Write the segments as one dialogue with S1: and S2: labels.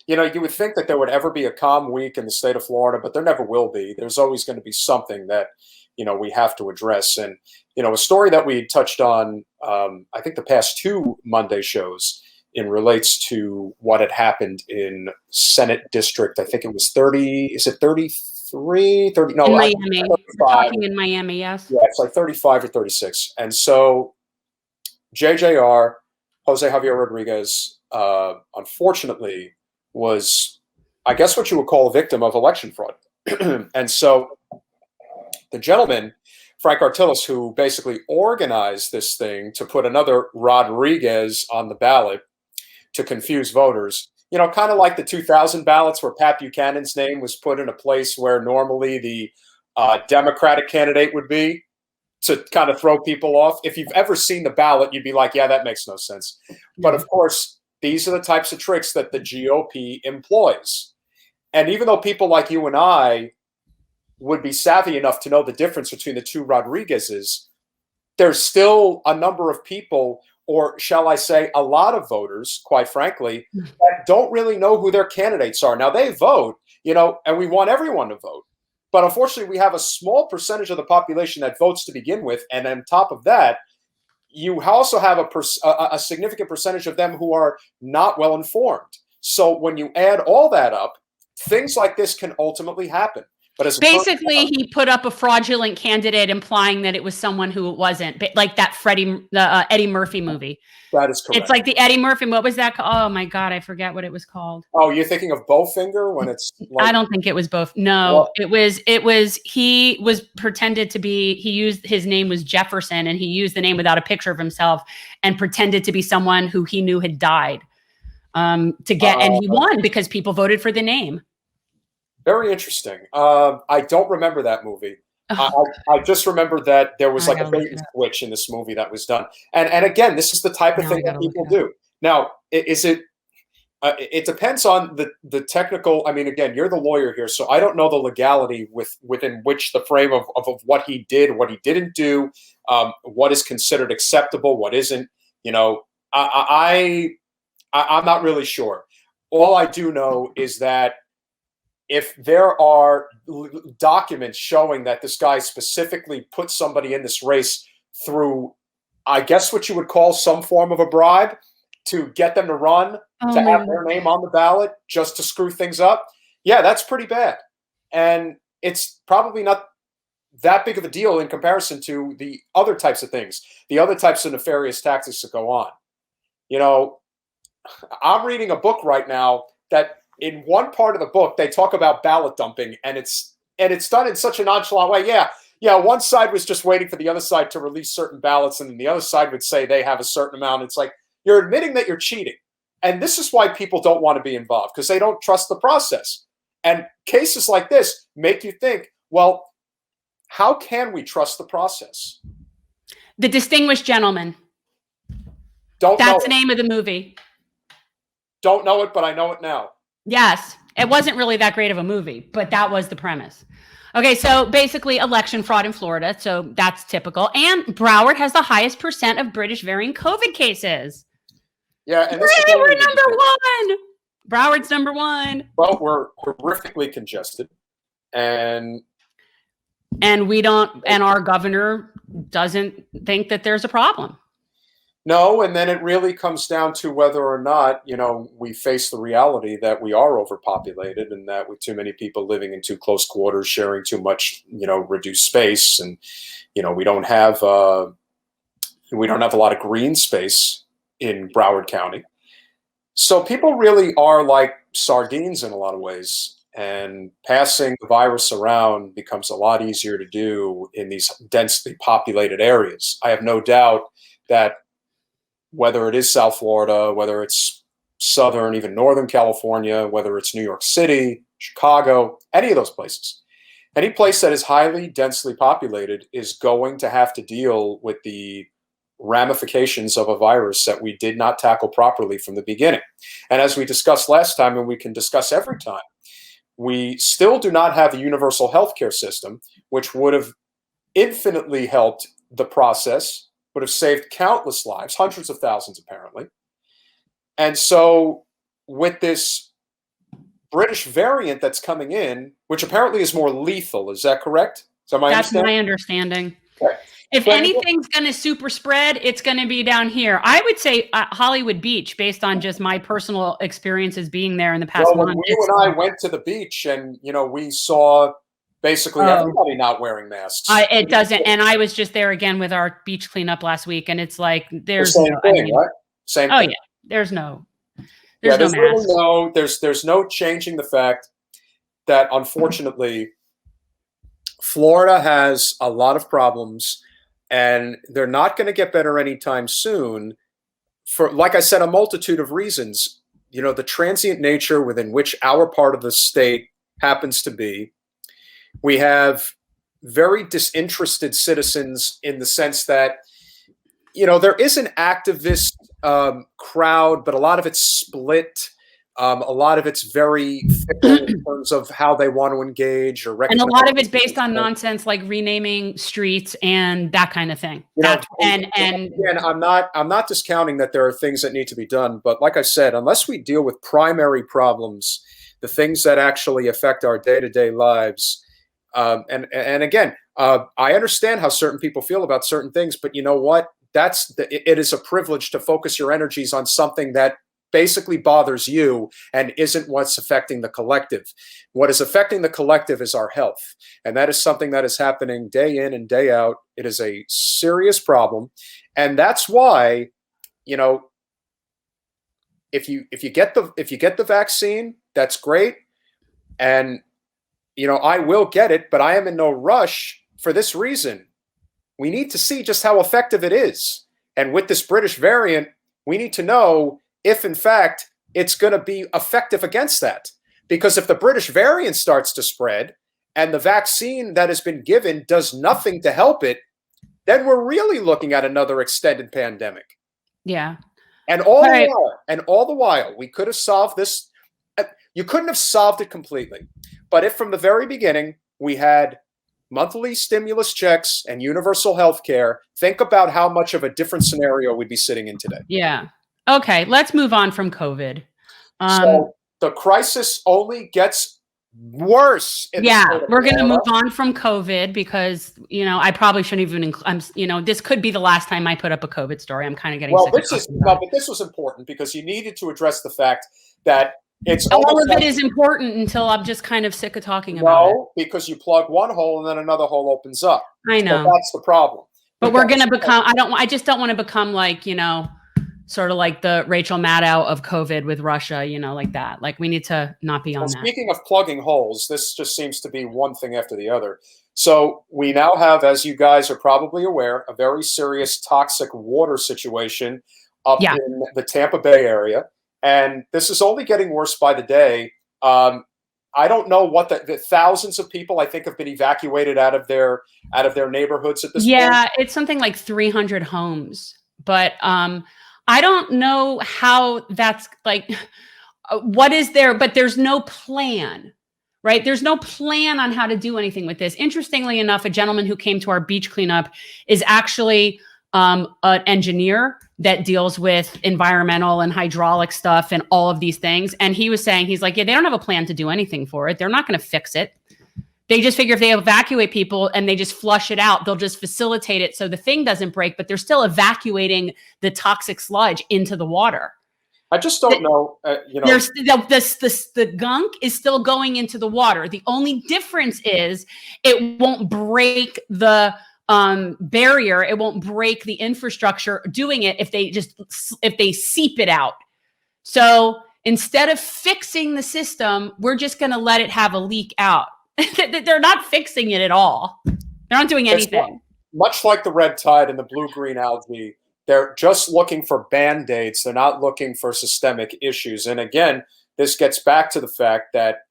S1: You would think that there would ever be a calm week in the state of Florida, but there never will be. There's always going to be something that, we have to address. And, a story that we touched on, I think the past two Monday shows in relates to what had happened in Senate District. I think it was 30, is it 33, 30? No,
S2: in Miami. Talking in Miami, yes.
S1: Yeah, it's like 35 or 36. And so JJR, Jose Javier Rodriguez, unfortunately, was, I guess, what you would call a victim of election fraud. And so the gentleman, Frank Artillis, who basically organized this thing to put another Rodriguez on the ballot to confuse voters, kind of like the 2000 ballots where Pat Buchanan's name was put in a place where normally the Democratic candidate would be, to kind of throw people off. If you've ever seen the ballot, you'd be like, yeah, that makes no sense. But of course, these are the types of tricks that the GOP employs. And even though people like you and I would be savvy enough to know the difference between the two Rodriguezes, there's still a number of people, or shall I say a lot of voters, quite frankly, that don't really know who their candidates are. Now, they vote, and we want everyone to vote. But unfortunately, we have a small percentage of the population that votes to begin with. And on top of that, you also have a significant percentage of them who are not well informed. So when you add all that up, things like this can ultimately happen. But
S2: basically, he put up a fraudulent candidate, implying that it was someone who it wasn't, like that Eddie Murphy movie.
S1: That is correct.
S2: It's like the Eddie Murphy. What was that called? Oh my God, I forget what it was called.
S1: Oh, you're thinking of Bowfinger when it's?
S2: I don't think it was both. No, it was. He was pretended to be. His name was Jefferson, and he used the name without a picture of himself, and pretended to be someone who he knew had died. And he won because people voted for the name.
S1: Very interesting. I don't remember that movie. I just remember that there was like a bait and switch in this movie that was done. And again, this is the type of thing that people do. Now, is it? It depends on the technical. I mean, again, you're the lawyer here, so I don't know the legality within which the frame of what he did, what he didn't do, what is considered acceptable, what isn't. I'm not really sure. All I do know is that if there are documents showing that this guy specifically put somebody in this race through, I guess what you would call some form of a bribe to get them to run, to have their name on the ballot just to screw things up, yeah, that's pretty bad. And it's probably not that big of a deal in comparison to the other types of things, the other types of nefarious tactics that go on. I'm reading a book right now that in one part of the book, they talk about ballot dumping, and it's done in such a nonchalant way. Yeah, one side was just waiting for the other side to release certain ballots, and then the other side would say they have a certain amount. It's like, you're admitting that you're cheating. And this is why people don't want to be involved, because they don't trust the process. And cases like this make you think, well, how can we trust the process?
S2: The Distinguished Gentleman. That's the name of the movie.
S1: Don't know it, but I know it now.
S2: Yes. It wasn't really that great of a movie, but that was the premise. Okay, so basically election fraud in Florida. So that's typical. And Broward has the highest percent of British variant COVID cases.
S1: Yeah, and
S2: we're number one. Broward's number one.
S1: Well, we're horrifically congested, and
S2: our governor doesn't think that there's a problem.
S1: No, and then it really comes down to whether or not, we face the reality that we are overpopulated, and that with too many people living in too close quarters, sharing too much, reduced space, and we don't have a lot of green space in Broward County. So people really are like sardines in a lot of ways, and passing the virus around becomes a lot easier to do in these densely populated areas. I have no doubt that whether it is South Florida, whether it's Southern, even Northern California, whether it's New York City, Chicago, any of those places, any place that is highly densely populated is going to have to deal with the ramifications of a virus that we did not tackle properly from the beginning. And as we discussed last time, and we can discuss every time, we still do not have a universal healthcare system, which would have infinitely helped the process, would have saved countless lives, hundreds of thousands apparently. And so with this British variant that's coming in, which apparently is more lethal. Is that correct? Is that my
S2: That's
S1: understanding?
S2: my understanding.
S1: Okay.
S2: If
S1: But
S2: anything's going to super spread, it's going to be down here. I would say Hollywood Beach, based on just my personal experiences being there in the past
S1: well, when
S2: month.
S1: you and I went to the beach, and we saw basically everybody not wearing masks.
S2: It doesn't, and I was just there again with our beach cleanup last week, and it's like there's
S1: the same thing, right? Same thing.
S2: Yeah, there's no
S1: there's really there's no changing the fact that unfortunately Florida has a lot of problems, and they're not going to get better anytime soon for, like I said, a multitude of reasons. The transient nature within which our part of the state happens to be. We have very disinterested citizens in the sense that, there is an activist crowd, but a lot of it's split. A lot of it's very fickle in terms of how they want to engage or recognize.
S2: And a lot of it's based on nonsense like renaming streets and that kind of thing. And
S1: I'm not discounting that there are things that need to be done, but like I said, unless we deal with primary problems, the things that actually affect our day-to-day lives, and again, I understand how certain people feel about certain things, but you know what? It is a privilege to focus your energies on something that basically bothers you and isn't what's affecting the collective. What is affecting the collective is our health. And that is something that is happening day in and day out. It is a serious problem. And that's why, if you get the vaccine, that's great. And, I will get it, but I am in no rush for this reason. We need to see just how effective it is. And with this British variant, we need to know if, in fact, it's going to be effective against that. Because if the British variant starts to spread and the vaccine that has been given does nothing to help it, then we're really looking at another extended pandemic.
S2: Yeah.
S1: And all the while, we could have solved this. You couldn't have solved it completely. But if from the very beginning we had monthly stimulus checks and universal health care, think about how much of a different scenario we'd be sitting in today.
S2: Yeah. Okay, let's move on from COVID.
S1: So the crisis only gets worse.
S2: We're going to move on from COVID because, I probably shouldn't even, this could be the last time I put up a COVID story. I'm kind of getting sick
S1: but this was important because you needed to address the fact that
S2: all of it is important until I'm just kind of sick of talking about it.
S1: No, because you plug one hole and then another hole opens up.
S2: I know.
S1: So that's the problem.
S2: But we're going to become, I just don't want to become like, sort of like the Rachel Maddow of COVID with Russia, like that. Like we need to not be on that.
S1: Speaking of plugging holes, this just seems to be one thing after the other. So we now have, as you guys are probably aware, a very serious toxic water situation up in the Tampa Bay area. And this is only getting worse by the day. I don't know what the thousands of people I think have been evacuated out of their neighborhoods at this point.
S2: Yeah, it's something like 300 homes. But I don't know how that's like, what is there, but there's no plan, right? There's no plan on how to do anything with this. Interestingly enough, a gentleman who came to our beach cleanup is actually an engineer that deals with environmental and hydraulic stuff and all of these things. And he was saying, he's like, they don't have a plan to do anything for it. They're not going to fix it. They just figure if they evacuate people and they just flush it out, they'll just facilitate it so the thing doesn't break, but they're still evacuating the toxic sludge into the water.
S1: I just don't know.
S2: There's the gunk is still going into the water. The only difference is it won't break the barrier. It won't break the infrastructure doing it if they seep it out. So instead of fixing the system, we're just going to let it have a leak out. They're not fixing it at all. They're not doing anything.
S1: Much like the red tide and the blue-green algae, they're just looking for Band-Aids. They're not looking for systemic issues. And again, this gets back to the fact that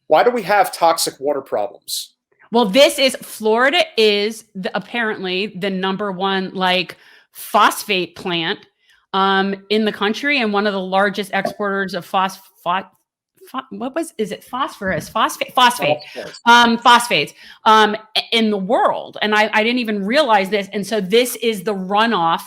S1: why do we have toxic water problems?
S2: Well, Florida is apparently the number one phosphate plant in the country and one of the largest exporters of phosphates in the world. And I didn't even realize this. And so this is the runoff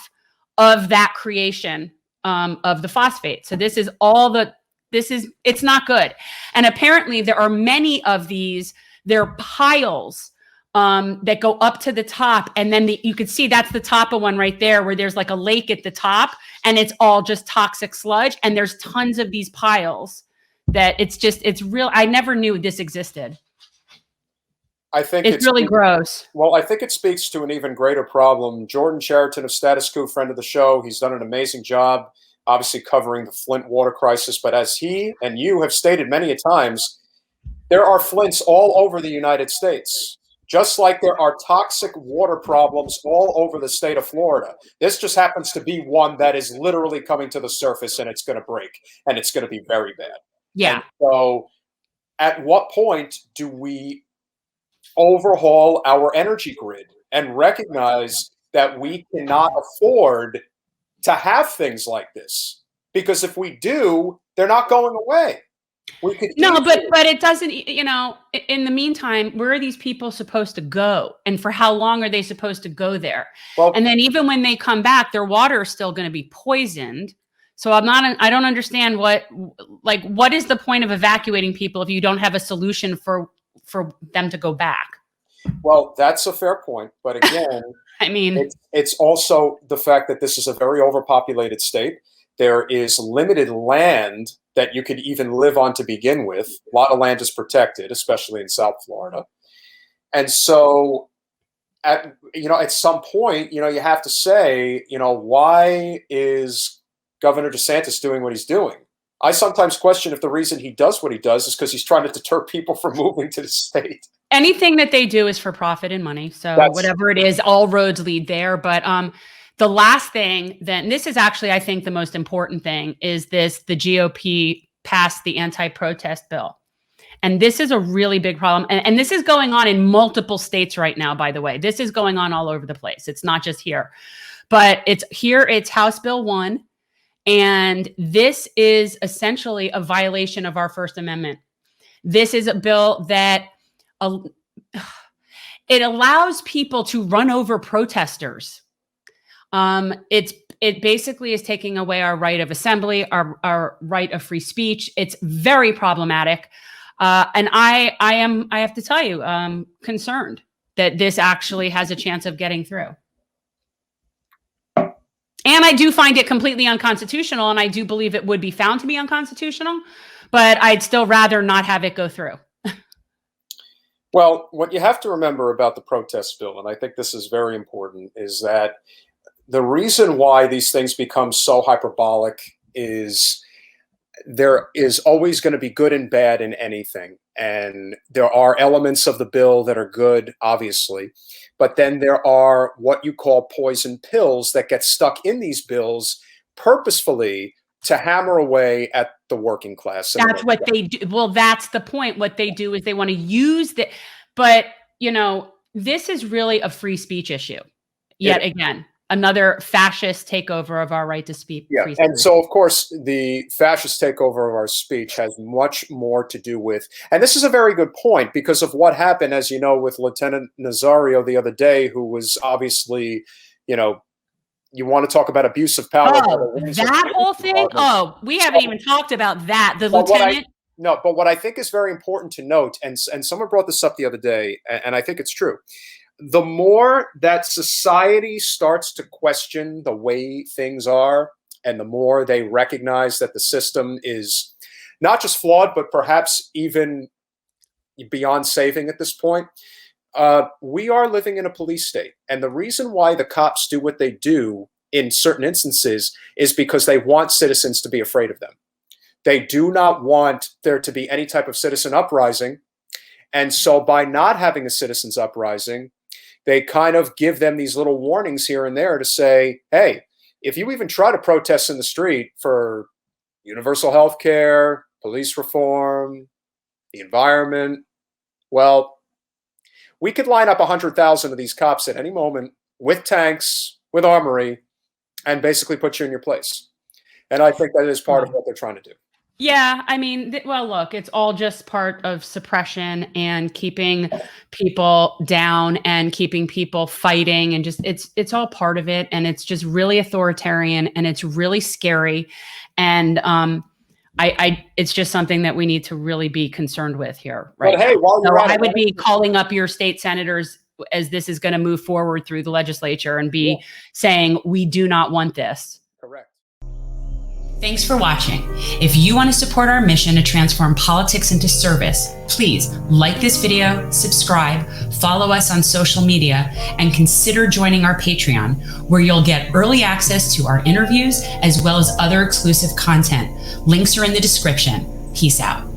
S2: of that creation of the phosphate. So this is all the it's not good. And apparently there are many of these, there are piles that go up to the top. And then you could see that's the top of one right there where there's like a lake at the top and it's all just toxic sludge. And there's tons of these piles that it's real. I never knew this existed.
S1: I think
S2: it's really gross.
S1: Well, I think it speaks to an even greater problem. Jordan Chariton of Status Quo, friend of the show, he's done an amazing job, obviously covering the Flint water crisis. But as he and you have stated many a times, there are Flints all over the United States, just like there are toxic water problems all over the state of Florida. This just happens to be one that is literally coming to the surface and it's going to break and it's going to be very bad.
S2: Yeah.
S1: And so at what point do we overhaul our energy grid and recognize that we cannot afford to have things like this? Because if we do, they're not going away. We could
S2: but it doesn't, in the meantime, where are these people supposed to go? And for how long are they supposed to go there? Well, and then even when they come back, their water is still going to be poisoned. So I don't understand what is the point of evacuating people if you don't have a solution for them to go back?
S1: Well, that's a fair point. But again,
S2: I mean,
S1: it's also the fact that this is a very overpopulated state. There is limited land that you could even live on to begin with. A lot of land is protected, especially in South Florida. And so at some point, you have to say, why is Governor DeSantis doing what he's doing? I sometimes question if the reason he does what he does is because he's trying to deter people from moving to the state.
S2: Anything that they do is for profit and money. So whatever it is, all roads lead there. But the last thing then, this is actually, I think, the most important thing is the GOP passed the anti-protest bill. And this is a really big problem. And this is going on in multiple states right now, by the way. This is going on all over the place. It's not just here. But it's House Bill 1. And this is essentially a violation of our First Amendment. This is a bill that it allows people to run over protesters. It basically is taking away our right of assembly, our right of free speech. It's very problematic. And I have to tell you, concerned that this actually has a chance of getting through. And I do find it completely unconstitutional, and I do believe it would be found to be unconstitutional, but I'd still rather not have it go through.
S1: Well, what you have to remember about the protest bill, and I think this is very important, is that the reason why these things become so hyperbolic is there is always going to be good and bad in anything. And there are elements of the bill that are good, obviously, but then there are what you call poison pills that get stuck in these bills purposefully to hammer away at the working class.
S2: That's what they do. Well, that's the point. What they do is they want to use the, but this is really a free speech issue. Yet again, another fascist takeover of our right to speak.
S1: Yeah, and so of course the fascist takeover of our speech has much more to do with, and this is a very good point because of what happened, as you know, with Lieutenant Nazario the other day, who was obviously, you want to talk about abuse of power.
S2: Oh, that whole thing? Oh, we haven't even talked about that. The lieutenant.
S1: But what I think is very important to note, and someone brought this up the other day, and I think it's true. The more that society starts to question the way things are, and the more they recognize that the system is not just flawed, but perhaps even beyond saving at this point, we are living in a police state. And the reason why the cops do what they do in certain instances is because they want citizens to be afraid of them. They do not want there to be any type of citizen uprising. And so by not having a citizen's uprising, they kind of give them these little warnings here and there to say, hey, if you even try to protest in the street for universal health care, police reform, the environment, well, we could line up 100,000 of these cops at any moment with tanks, with armory, and basically put you in your place. And I think that is part of what they're trying to do.
S2: Yeah, I mean, well, look, it's all just part of suppression and keeping people down and keeping people fighting, and just it's all part of it, and it's just really authoritarian and it's really scary. And it's just something that we need to really be concerned with here, right?
S1: But hey, while you're
S2: So
S1: at
S2: I
S1: it,
S2: would be calling up your state senators as this is going to move forward through the legislature and be saying, we do not want this.
S1: Correct.
S2: Thanks for watching. If you want to support our mission to transform politics into service, please like this video, subscribe, follow us on social media, and consider joining our Patreon, where you'll get early access to our interviews as well as other exclusive content. Links are in the description. Peace out.